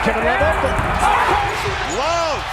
Kevin Love open. Love.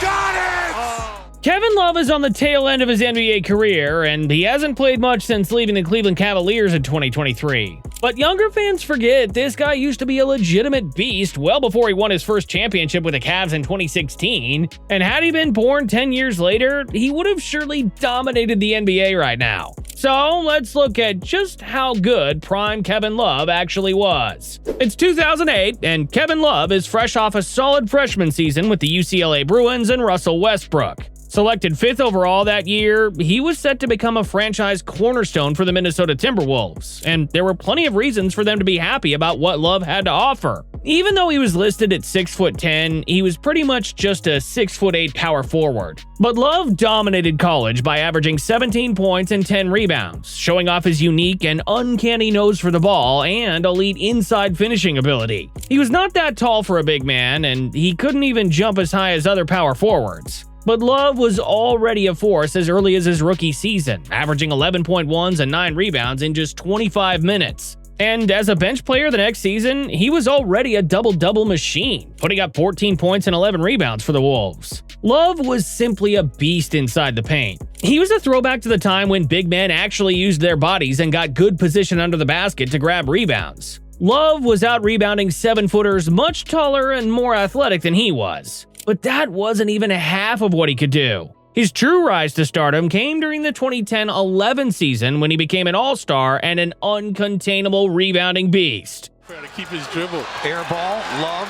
Got it! Kevin Love is on the tail end of his NBA career, and he hasn't played much since leaving the Cleveland Cavaliers in 2023. But younger fans forget this guy used to be a legitimate beast well before he won his first championship with the Cavs in 2016, and had he been born 10 years later, he would have surely dominated the NBA right now. So let's look at just how good prime Kevin Love actually was. It's 2008, and Kevin Love is fresh off a solid freshman season with the UCLA Bruins and Russell Westbrook. Selected 5th overall that year, he was set to become a franchise cornerstone for the Minnesota Timberwolves, and there were plenty of reasons for them to be happy about what Love had to offer. Even though he was listed at 6'10", he was pretty much just a 6'8" power forward. But Love dominated college by averaging 17 points and 10 rebounds, showing off his unique and uncanny nose for the ball and elite inside finishing ability. He was not that tall for a big man, and he couldn't even jump as high as other power forwards. But Love was already a force as early as his rookie season, averaging 11.1s and 9 rebounds in just 25 minutes. And as a bench player the next season, he was already a double-double machine, putting up 14 points and 11 rebounds for the Wolves. Love was simply a beast inside the paint. He was a throwback to the time when big men actually used their bodies and got good position under the basket to grab rebounds. Love was out-rebounding 7-footers much taller and more athletic than he was. But that wasn't even half of what he could do. His true rise to stardom came during the 2010-11 season when he became an all-star and an uncontainable rebounding beast. Trying to keep his dribble. Air ball, Love.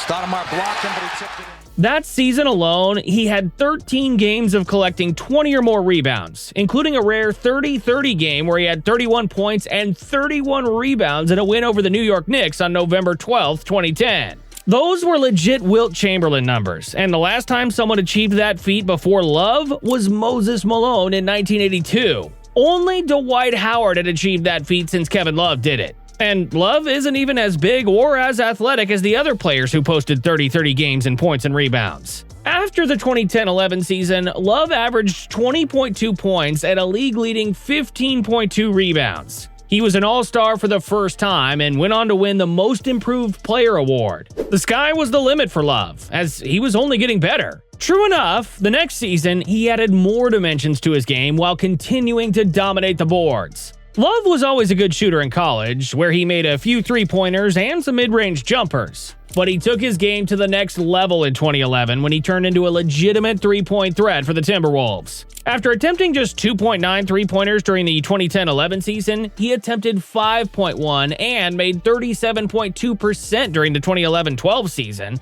Stoudemire blocked him, but he tipped it in. That season alone, he had 13 games of collecting 20 or more rebounds, including a rare 30-30 game where he had 31 points and 31 rebounds in a win over the New York Knicks on November 12, 2010. Those were legit Wilt Chamberlain numbers, and the last time someone achieved that feat before Love was Moses Malone in 1982. Only Dwight Howard had achieved that feat since Kevin Love did it. And Love isn't even as big or as athletic as the other players who posted 30-30 games in points and rebounds. After the 2010-11 season, Love averaged 20.2 points and a league-leading 15.2 rebounds. He was an all-star for the first time and went on to win the Most Improved Player award. The sky was the limit for Love, as he was only getting better. True enough, the next season, he added more dimensions to his game while continuing to dominate the boards. Love was always a good shooter in college, where he made a few three-pointers and some mid-range jumpers. But he took his game to the next level in 2011 when he turned into a legitimate three-point threat for the Timberwolves. After attempting just 2.9 three-pointers during the 2010-11 season, he attempted 5.1 and made 37.2% during the 2011-12 season.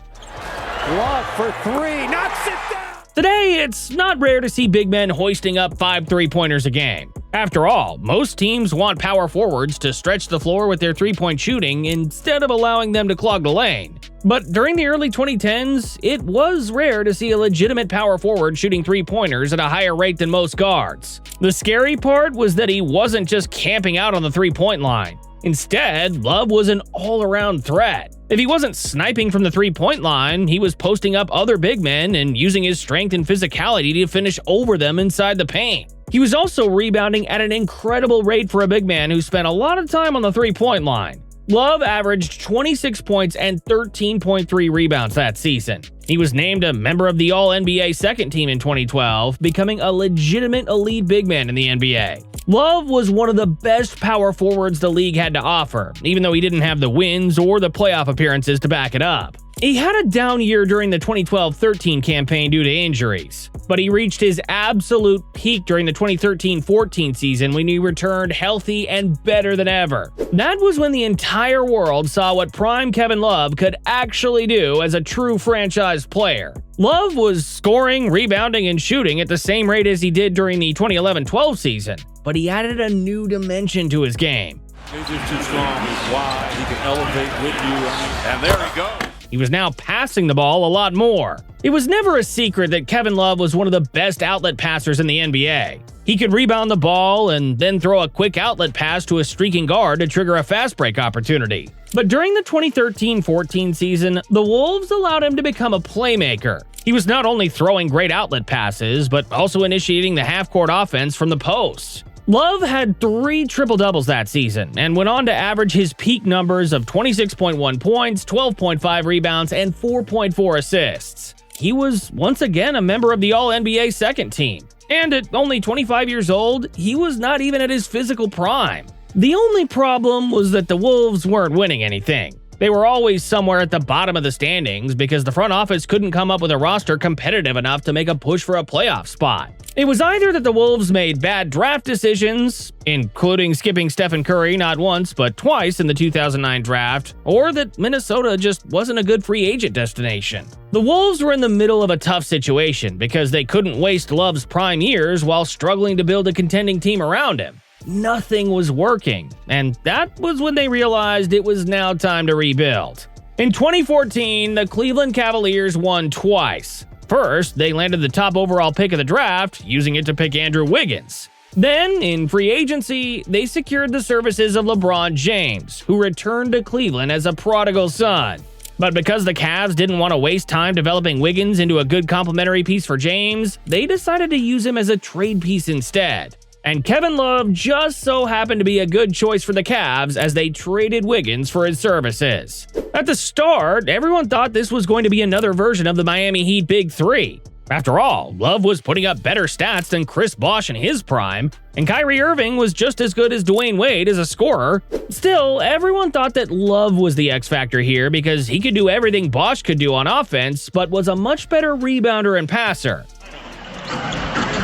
Love for three, knocks it down! Today, it's not rare to see big men hoisting up 5 three-pointers a game. After all, most teams want power forwards to stretch the floor with their three-point shooting instead of allowing them to clog the lane. But during the early 2010s, it was rare to see a legitimate power forward shooting three-pointers at a higher rate than most guards. The scary part was that he wasn't just camping out on the three-point line. Instead, Love was an all-around threat. If he wasn't sniping from the three-point line, he was posting up other big men and using his strength and physicality to finish over them inside the paint. He was also rebounding at an incredible rate for a big man who spent a lot of time on the three-point line. Love averaged 26 points and 13.3 rebounds that season. He was named a member of the All-NBA second team in 2012, becoming a legitimate elite big man in the NBA. Love was one of the best power forwards the league had to offer, even though he didn't have the wins or the playoff appearances to back it up. He had a down year during the 2012-13 campaign due to injuries, but he reached his absolute peak during the 2013-14 season when he returned healthy and better than ever. That was when the entire world saw what prime Kevin Love could actually do as a true franchise player. Love was scoring, rebounding, and shooting at the same rate as he did during the 2011-12 season, but he added a new dimension to his game. He's just too strong, he's wide, he can elevate with you, and there he goes. He was now passing the ball a lot more. It was never a secret that Kevin Love was one of the best outlet passers in the NBA. He could rebound the ball and then throw a quick outlet pass to a streaking guard to trigger a fast break opportunity. But during the 2013-14 season, the Wolves allowed him to become a playmaker. He was not only throwing great outlet passes, but also initiating the half-court offense from the post. Love had 3 triple-doubles that season and went on to average his peak numbers of 26.1 points, 12.5 rebounds, and 4.4 assists. He was once again a member of the All-NBA second team. And at only 25 years old, he was not even at his physical prime. The only problem was that the Wolves weren't winning anything. They were always somewhere at the bottom of the standings because the front office couldn't come up with a roster competitive enough to make a push for a playoff spot. It was either that the Wolves made bad draft decisions, including skipping Stephen Curry not once but twice in the 2009 draft, or that Minnesota just wasn't a good free agent destination. The Wolves were in the middle of a tough situation because they couldn't waste Love's prime years while struggling to build a contending team around him. Nothing was working, and that was when they realized it was now time to rebuild. In 2014, the Cleveland Cavaliers won twice. First, they landed the top overall pick of the draft, using it to pick Andrew Wiggins. Then, in free agency, they secured the services of LeBron James, who returned to Cleveland as a prodigal son. But because the Cavs didn't want to waste time developing Wiggins into a good complementary piece for James, they decided to use him as a trade piece instead. And Kevin Love just so happened to be a good choice for the Cavs as they traded Wiggins for his services. At the start, everyone thought this was going to be another version of the Miami Heat Big Three. After all, Love was putting up better stats than Chris Bosh in his prime, and Kyrie Irving was just as good as Dwayne Wade as a scorer. Still, everyone thought that Love was the X factor here because he could do everything Bosh could do on offense, but was a much better rebounder and passer.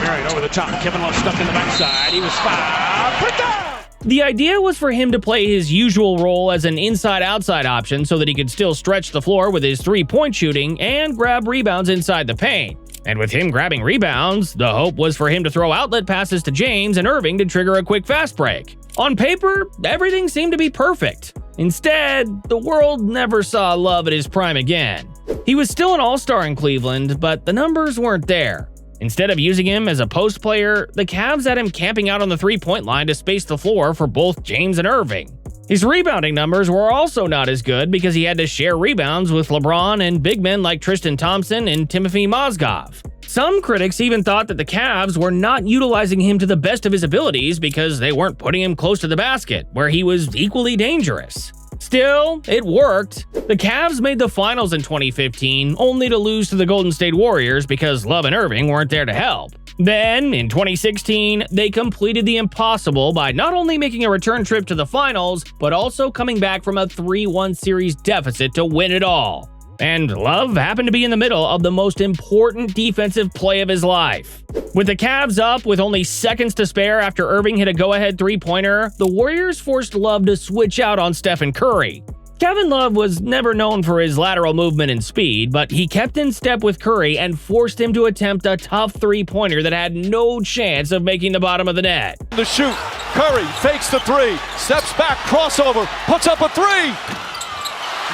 Right over the top. Kevin Love stuck in the backside. He was fouled. Put down! The idea was for him to play his usual role as an inside-outside option so that he could still stretch the floor with his three-point shooting and grab rebounds inside the paint. And with him grabbing rebounds, the hope was for him to throw outlet passes to James and Irving to trigger a quick fast break. On paper, everything seemed to be perfect. Instead, the world never saw Love at his prime again. He was still an all-star in Cleveland, but the numbers weren't there. Instead of using him as a post player, the Cavs had him camping out on the three-point line to space the floor for both James and Irving. His rebounding numbers were also not as good because he had to share rebounds with LeBron and big men like Tristan Thompson and Timothy Mozgov. Some critics even thought that the Cavs were not utilizing him to the best of his abilities because they weren't putting him close to the basket, where he was equally dangerous. Still, it worked. The Cavs made the finals in 2015, only to lose to the Golden State Warriors because Love and Irving weren't there to help. Then, in 2016, they completed the impossible by not only making a return trip to the finals, but also coming back from a 3-1 series deficit to win it all. And Love happened to be in the middle of the most important defensive play of his life. With the Cavs up with only seconds to spare after Irving hit a go-ahead three-pointer, the Warriors forced Love to switch out on Stephen Curry. Kevin Love was never known for his lateral movement and speed, but he kept in step with Curry and forced him to attempt a tough three-pointer that had no chance of making the bottom of the net. The shoot, Curry fakes the three, steps back, crossover, puts up a three!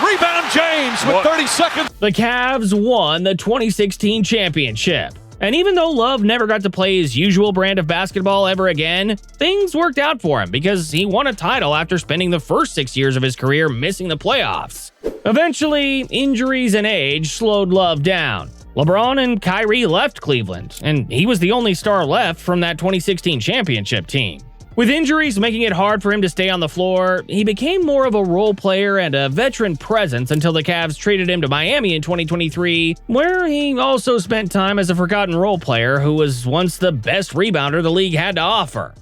Rebound James with 30 seconds. The Cavs won the 2016 championship. And even though Love never got to play his usual brand of basketball ever again, things worked out for him because he won a title after spending the first 6 years of his career missing the playoffs. Eventually, injuries and age slowed Love down. LeBron and Kyrie left Cleveland, and he was the only star left from that 2016 championship team. With injuries making it hard for him to stay on the floor, he became more of a role player and a veteran presence until the Cavs traded him to Miami in 2023, where he also spent time as a forgotten role player who was once the best rebounder the league had to offer.